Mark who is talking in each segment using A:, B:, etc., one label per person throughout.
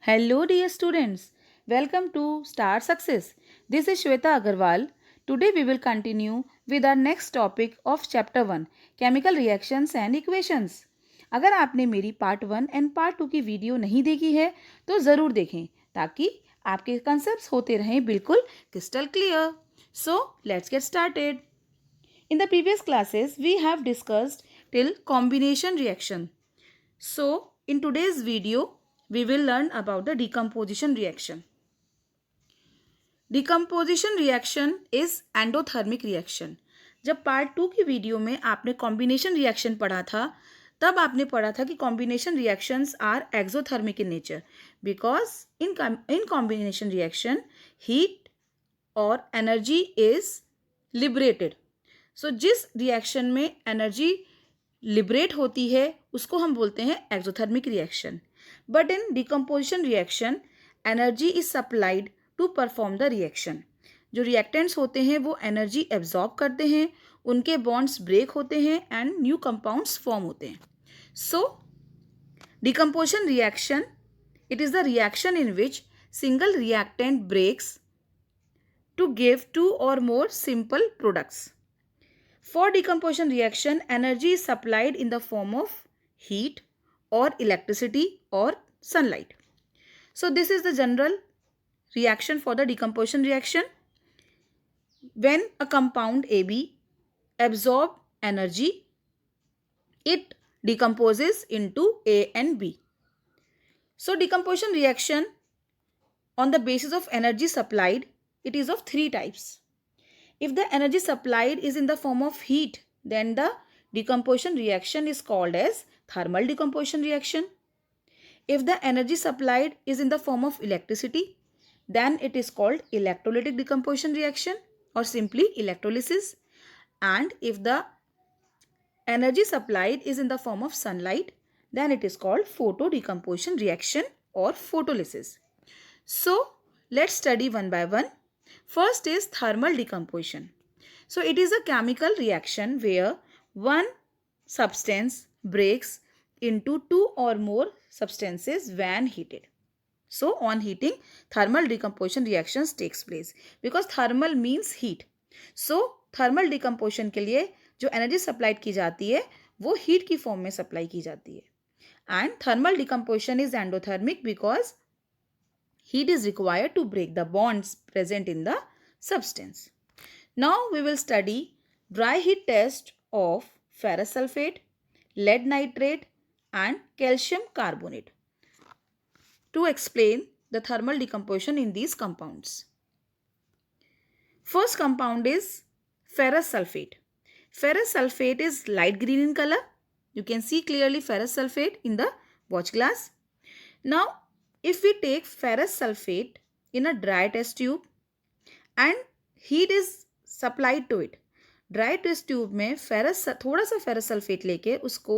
A: Hello, dear students. Welcome to Star Success. This is Shweta Agarwal. Today we will continue with our next topic of Chapter 1 Chemical Reactions and Equations. अगर आपने मेरी part 1 and part 2 की video नहीं देखी है तो ज़रूर देखें ताकि आपके कंसेप्ट्स होते रहें बिल्कुल crystal clear. So, let's get started. In the previous classes, we have discussed till combination reaction. So, in today's video, we will learn about the decomposition reaction. Decomposition reaction is endothermic reaction. जब part 2 की video में आपने combination reaction पढ़ा था तब आपने पढ़ा था कि combination reactions are exothermic in nature because in combination reaction heat और एनर्जी इज लिबरेटेड. सो जिस रिएक्शन में एनर्जी लिबरेट होती है उसको हम बोलते हैं exothermic reaction. But in decomposition reaction energy is supplied to perform the reaction. जो रिएक्टेंट्स होते हैं वो एनर्जी एब्जॉर्ब करते हैं, उनके बॉन्ड्स ब्रेक होते हैं एंड न्यू कंपाउंड्स फॉर्म होते हैं. So decomposition reaction it is the reaction in which single reactant breaks to give two or more simple products. For decomposition reaction, energy is supplied in the form of heat or electricity or sunlight. So this is the general reaction for the decomposition reaction. When a compound AB absorb energy, it decomposes into A and B. So decomposition reaction on the basis of energy supplied, it is of three types. If the energy supplied is in the form of heat, then the decomposition reaction is called as thermal decomposition reaction. If the energy supplied is in the form of electricity, then it is called electrolytic decomposition reaction or simply electrolysis. And if the energy supplied is in the form of sunlight, then it is called photo decomposition reaction or photolysis. So let's study one by one. First is thermal decomposition. So it is a chemical reaction where one substance breaks into two or more substances when heated. So on heating, thermal decomposition reactions takes place because thermal means heat. So thermal decomposition के लिए जो energy supplied की जाती है वो heat की form में supply की जाती है. And thermal decomposition is endothermic because heat is required to break the bonds present in the substance. Now we will study dry heat test of ferrous sulfate, lead nitrate and calcium carbonate to explain the thermal decomposition in these compounds. First compound is ferrous sulfate. Ferrous sulfate is light green in color. You can see clearly ferrous sulfate in the watch glass. Now if we take ferrous sulfate in a dry test tube and heat is supplied to it, dry test tube में थोड़ा सा ferrous sulphate लेके उसको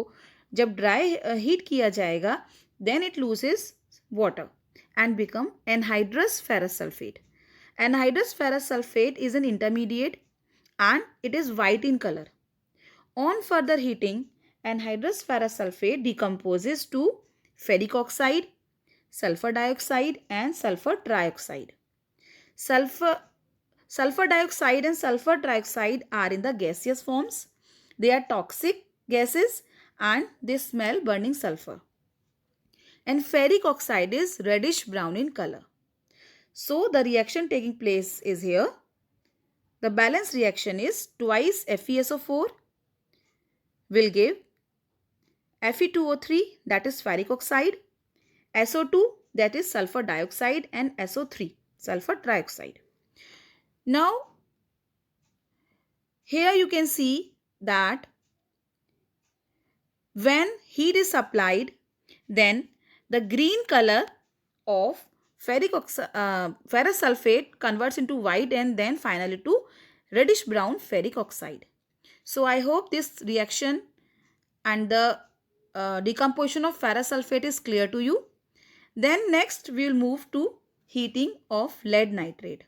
A: जब dry heat किया जाएगा then it loses water and become anhydrous ferrous sulphate. Anhydrous ferrous sulphate is an intermediate and it is white in colour. On further heating anhydrous ferrous sulphate decomposes to ferric oxide, sulfur dioxide and sulfur trioxide. Sulfur dioxide and sulfur trioxide are in the gaseous forms. They are toxic gases and they smell burning sulfur. And ferric oxide is reddish brown in color. So the reaction taking place is here. The balance reaction is twice FeSO4 will give Fe2O3, that is ferric oxide, SO2, that is sulfur dioxide, and SO3, sulfur trioxide. Now here you can see that when heat is supplied then the green color of ferrous sulfate converts into white and then finally to reddish brown ferric oxide. So I hope this reaction and the decomposition of ferrous sulfate is clear to you. Then next we will move to heating of lead nitrate.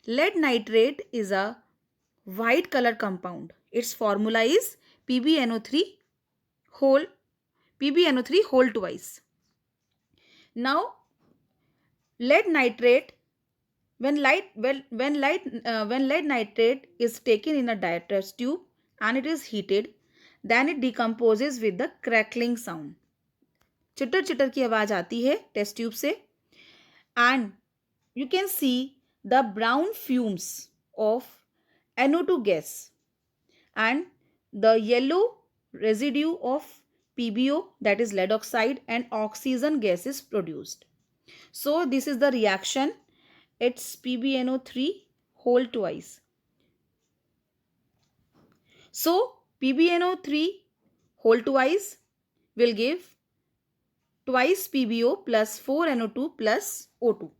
A: Lead nitrate is a white color compound. Its formula is PbNO3 whole twice. Now Lead nitrate, when lead nitrate is taken in a test tube and it is heated, then it decomposes with the crackling sound. Cheater cheater की आवाज आती है test tube से, and you can see the brown fumes of NO2 gas and the yellow residue of PbO, that is lead oxide, and oxygen gas is produced. So this is the reaction. It's PbNO3 whole twice. So PbNO3 whole twice will give twice PbO plus 4NO2 plus O2.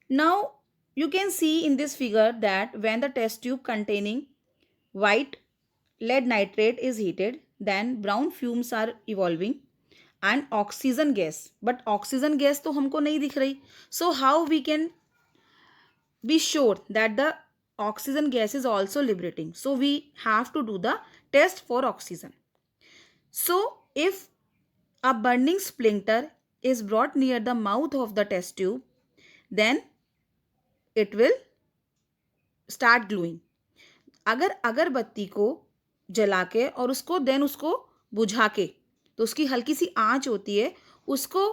A: Now you can see in this figure that when the test tube containing white lead nitrate is heated, then brown fumes are evolving and oxygen gas, but oxygen gas तो हमको नहीं दिख रही. So how we can be sure that the oxygen gas is also liberating? So we have to do the test for oxygen. So if a burning splinter is brought near the mouth of the test tube, then it will start glowing. अगर अगरबत्ती को जला के और उसको उसको बुझा के, तो उसकी हल्की सी आंच होती है, उसको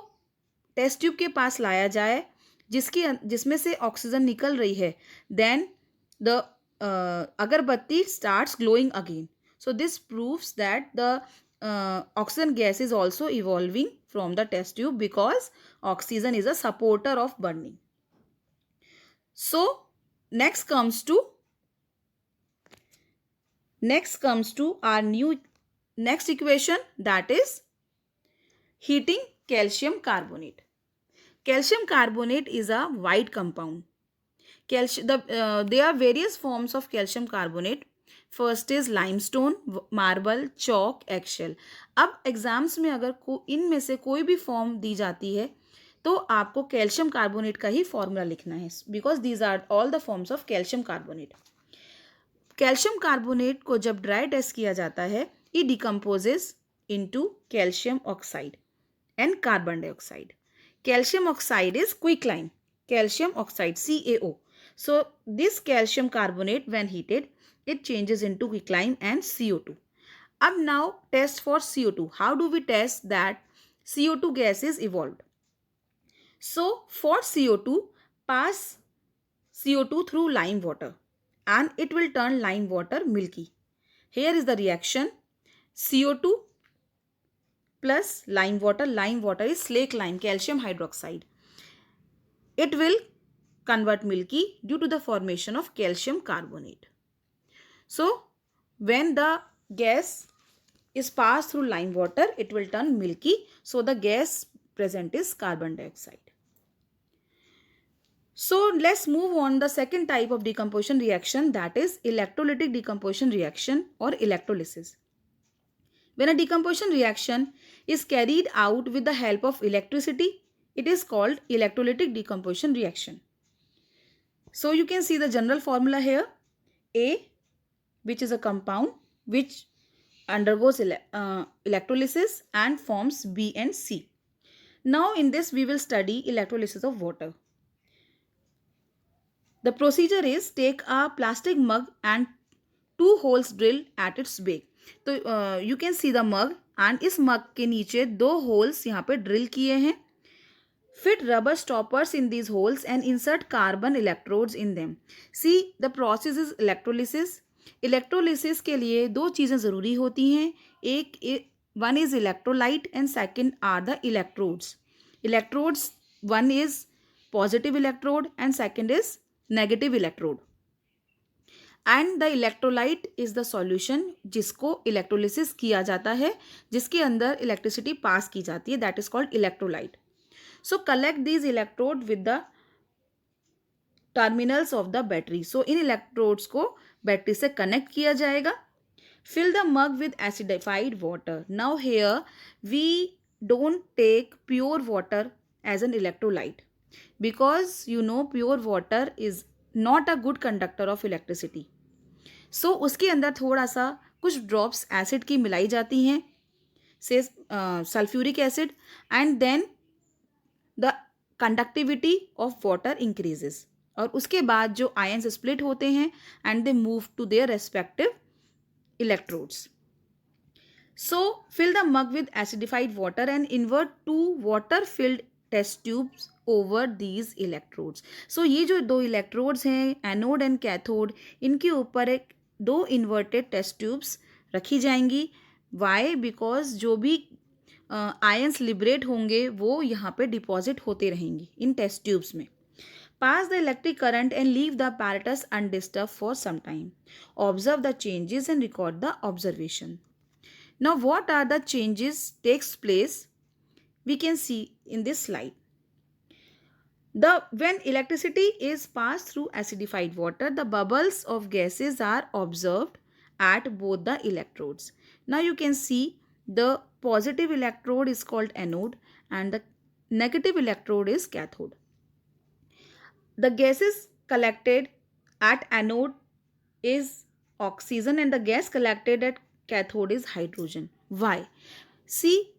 A: टेस्ट ट्यूब के पास लाया जाए जिसमें से ऑक्सीजन निकल रही है, देन द अगरबत्ती starts glowing again. So this proves that the oxygen gas is also evolving from the test tube because oxygen is a supporter of burning. So next comes to our next equation, that is heating calcium carbonate. Calcium carbonate is a white compound. There are various forms of calcium carbonate. First is limestone, marble, chalk, एक्शेल. अब exams में अगर इनमें से कोई भी form दी जाती है तो आपको कैल्शियम कार्बोनेट का ही फॉर्मूला लिखना है, because these are all the forms of calcium carbonate. Calcium carbonate को जब ड्राई टेस्ट किया जाता है, it decomposes into calcium oxide and carbon dioxide. Calcium oxide is quicklime, calcium oxide CaO. So this calcium carbonate when heated, it changes into quicklime and CO2. Ab now test for CO2. How do we test that CO2 gas is evolved? So for CO2, pass CO2 through lime water and it will turn lime water milky. Here is the reaction. CO2 plus lime water. Lime water is slake lime, calcium hydroxide. It will convert milky due to the formation of calcium carbonate. So when the gas is passed through lime water, it will turn milky. So the gas present is carbon dioxide. So let's move on the second type of decomposition reaction, that is electrolytic decomposition reaction or electrolysis. When a decomposition reaction is carried out with the help of electricity, it is called electrolytic decomposition reaction. So you can see the general formula here. A, which is a compound which undergoes electrolysis and forms B and C. Now in this we will study electrolysis of water. The procedure is take a plastic mug and 2 holes drilled at its base. तो you can see the mug and इस mug के नीचे 2 holes यहाँ पे drill किए हैं. Fit rubber stoppers in these holes and insert carbon electrodes in them. See, the process is electrolysis. Electrolysis के लिए 2 चीज़ें ज़रूरी होती हैं. One is electrolyte and second are the electrodes. Electrodes, one is positive electrode and second is negative electrode. And the electrolyte is the solution जिसको electrolysis किया जाता है, जिसके अंदर electricity pass की जाती है, that is called electrolyte. So collect these electrodes with the terminals of the battery. So in electrodes को बैटरी से connect किया जाएगा. Fill the mug with acidified water. Now here we don't take pure water as an electrolyte because you know pure water is not a good conductor of electricity. So उसके अंदर थोड़ा सा कुछ drops acid की मिलाई जाती हैं, say sulfuric acid, and then the conductivity of water increases, और उसके बाद जो आयंस स्प्लिट होते हैं and they move to their respective electrodes. So fill the mug with acidified water and invert two water filled test tubes over these electrodes. So ये जो दो electrodes हैं एनोड एंड कैथोड, इनके ऊपर एक दो इन्वर्टेड टेस्ट ट्यूब्स रखी जाएंगी. वाई? बिकॉज जो भी आयंस लिबरेट होंगे वो यहाँ पे डिपॉजिट होते रहेंगे इन टेस्ट ट्यूब्स में. Pass the electric current and leave the apparatus undisturbed for some time. Observe the changes and record the observation. Now what are the changes takes place? We can see in this slide. When electricity is passed through acidified water, the bubbles of gases are observed at both the electrodes. Now you can see the positive electrode is called anode and the negative electrode is cathode. The gases collected at anode is oxygen and the gas collected at cathode is hydrogen. Why? See,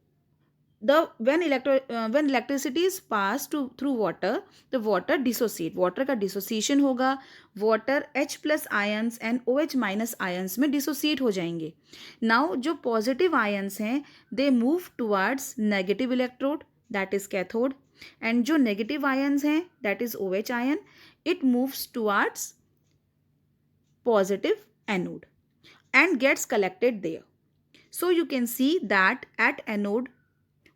A: when electricity is passed through water, the water dissociate. Water का dissociation होगा. Water H plus ions and OH minus ions में dissociate हो जाएंगे. Now जो positive ions हैं, they move towards negative electrode, that is cathode, and जो negative ions हैं, that is OH ion, it moves towards positive anode and gets collected there. So you can see that at anode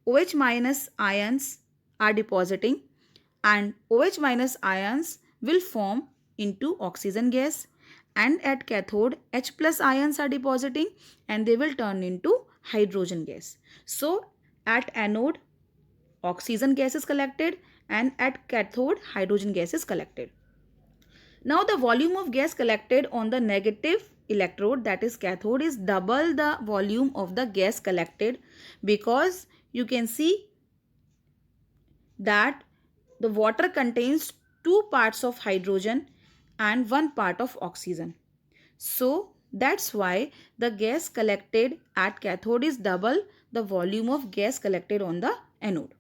A: OH minus ions are depositing and OH minus ions will form into oxygen gas, and at cathode H plus ions are depositing and they will turn into hydrogen gas. So at anode oxygen gas is collected and at cathode hydrogen gas is collected. Now the volume of gas collected on the negative electrode, that is cathode, is double the volume of the gas collected, because you can see that the water contains 2 parts of hydrogen and 1 part of oxygen. So that's why the gas collected at cathode is double the volume of gas collected on the anode.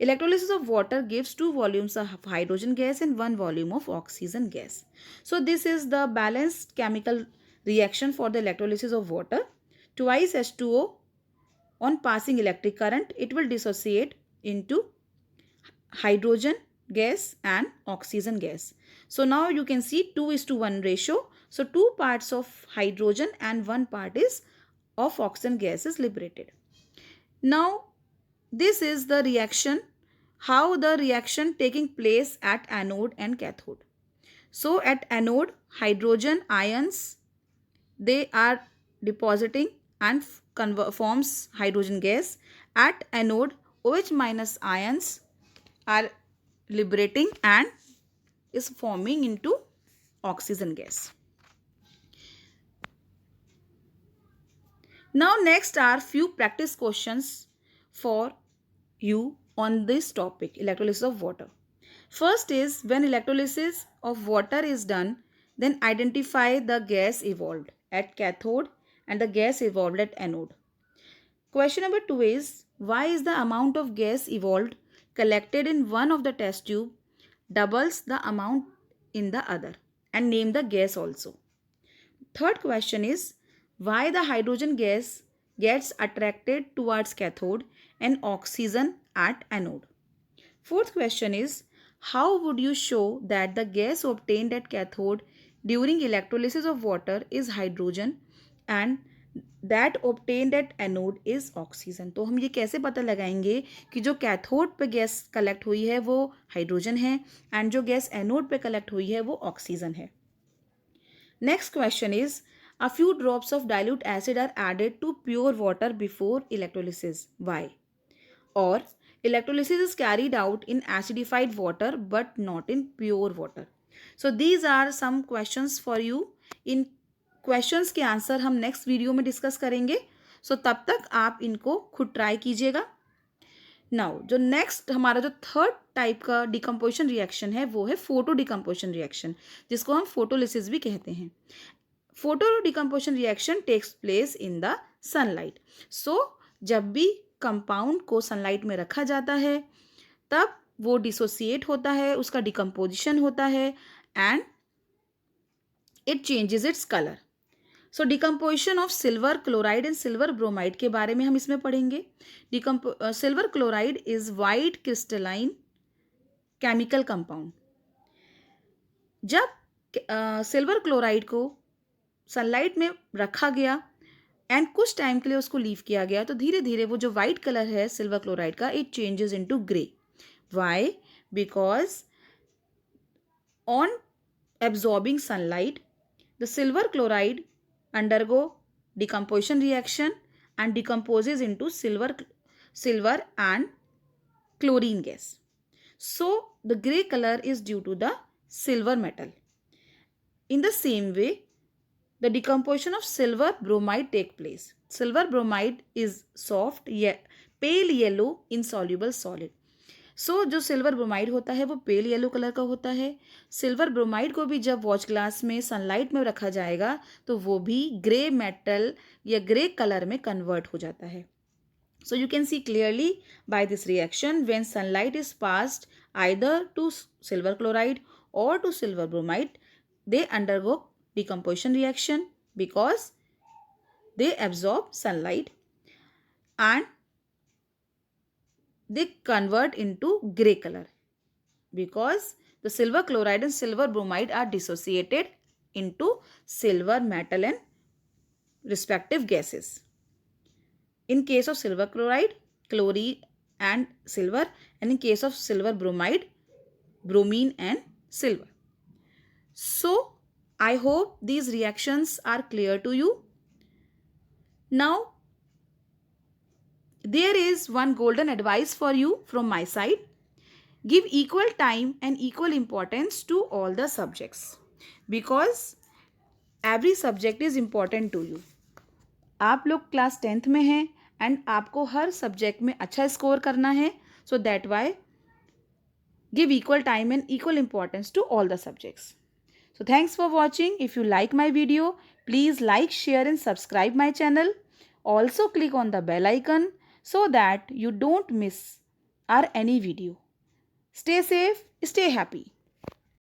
A: Electrolysis of water gives 2 volumes of hydrogen gas and 1 volume of oxygen gas. So this is the balanced chemical reaction for the electrolysis of water. Twice H2O, on passing electric current, it will dissociate into hydrogen gas and oxygen gas. So now you can see 2:1 ratio. So 2 parts of hydrogen and 1 part is of oxygen gas is liberated. Now this is the reaction, how the reaction taking place at anode and cathode. So at anode, hydrogen ions, they are depositing and forms hydrogen gas. At anode, OH minus ions are liberating and is forming into oxygen gas. Now next are few practice questions for you on this topic, electrolysis of water. First is, when electrolysis of water is done, then identify the gas evolved at cathode and the gas evolved at anode. Question number 2 is, why is the amount of gas evolved collected in one of the test tube doubles the amount in the other, and name the gas also. Third question is, why the hydrogen gas gets attracted towards cathode and oxygen at anode. Fourth question is, how would you show that the gas obtained at cathode during electrolysis of water is hydrogen and that obtained at anode is oxygen? तो हम ये कैसे पता लगाएंगे कि जो cathode पे gas collect हुई है वो हाइड्रोजन है एंड जो गैस एनोड पे कलेक्ट हुई है वो ऑक्सीजन है. Next question is, a few drops of dilute acid are added to pure water before electrolysis. Why? Or electrolysis is carried out in acidified water but not in pure water. So these are some questions for you. In questions के answer हम next video में discuss करेंगे. सो तब तक आप इनको खुद try कीजिएगा. नाउ जो नेक्स्ट हमारा जो थर्ड टाइप का डिकम्पोजिशन रिएक्शन है वो है फोटो डिकम्पोजिशन रिएक्शन, जिसको हम फोटोलिसिस भी कहते हैं. Photo decomposition reaction takes place in the sunlight. So जब भी कंपाउंड को सनलाइट में रखा जाता है तब वो डिसोसिएट होता है, उसका डिकम्पोजिशन होता है and it changes its colour. So decomposition of silver chloride and silver bromide के बारे में हम इसमें पढ़ेंगे. Silver chloride is white crystalline chemical compound. जब सिल्वर क्लोराइड को सनलाइट में रखा गया एंड कुछ टाइम के लिए उसको लीव किया गया, तो धीरे धीरे वो जो वाइट कलर है सिल्वर क्लोराइड का, it changes into grey. Why? Because on absorbing sunlight, the silver chloride undergo decomposition reaction and decomposes into silver and chlorine gas. So the gray color is due to the silver metal. In the same way, the decomposition of silver bromide take place. Silver bromide is soft, pale yellow insoluble solid. सो जो silver bromide होता है वो pale yellow colour का होता है. Silver bromide को भी जब वॉच ग्लास में सनलाइट में रखा जाएगा तो वो भी ग्रे मेटल या ग्रे कलर में कन्वर्ट हो जाता है. So you can see clearly by this reaction when sunlight is passed either to silver chloride और to silver bromide, they undergo decomposition reaction because they absorb sunlight and they convert into gray color because the silver chloride and silver bromide are dissociated into silver metal and respective gases. In case of silver chloride, chlorine and silver, and in case of silver bromide, bromine and silver. So I hope these reactions are clear to you. Now there is one golden advice for you from my side. Give equal time and equal importance to all the subjects because every subject is important to you. आप लोग class 10th में हैं and आपको हर subject में अच्छा score करना है. So that why give equal time and equal importance to all the subjects. So thanks for watching. If you like my video, please like, share and subscribe my channel. Also click on the bell icon so that you don't miss our any video. Stay safe, stay happy.